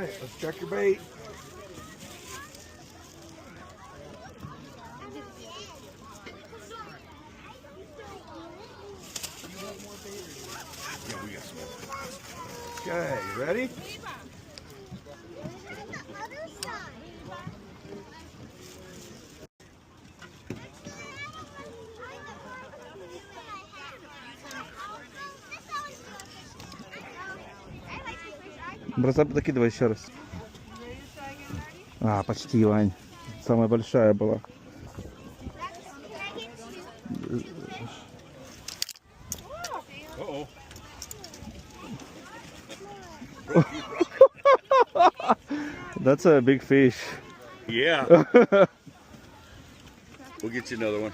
right, let's check your bait. Yeah, we got some more. Okay, you ready? Бросай, докидывай еще раз. А, почти, Вань. Самая большая была. That's a big fish. Yeah. We'll get you another one.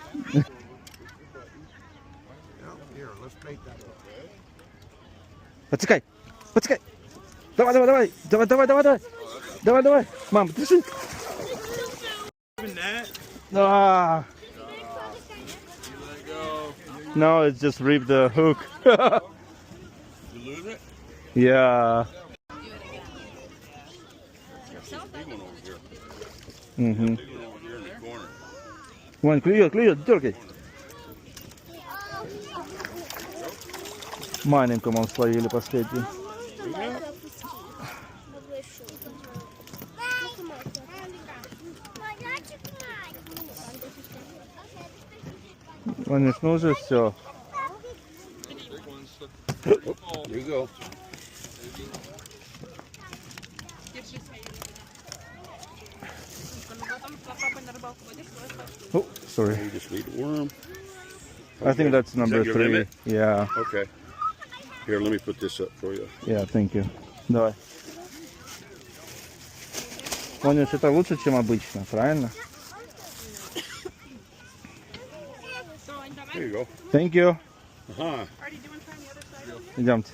Here, let's bait that one. Подтекай, подтекай. Давай, давай, давай, давай, давай, давай, давай. Давай, давай. Мам, держи. Ah. No, it just ripped the hook. You lose it? Yeah. Big one over here. Угу. Big one over here in the corner. Вань, клюет, клюет, дергай. Маленькую мы словили последний. Ванюш, ну уже все. There you go. Oh, sorry. You just need a worm. I think that's number Is that your 3. limit? Yeah. Okay. Here, let me put this up for you. Yeah, thank you. Давай. Ванюш, это лучше, чем обычно, правильно? There you go. Thank you. Uh-huh. Идемте.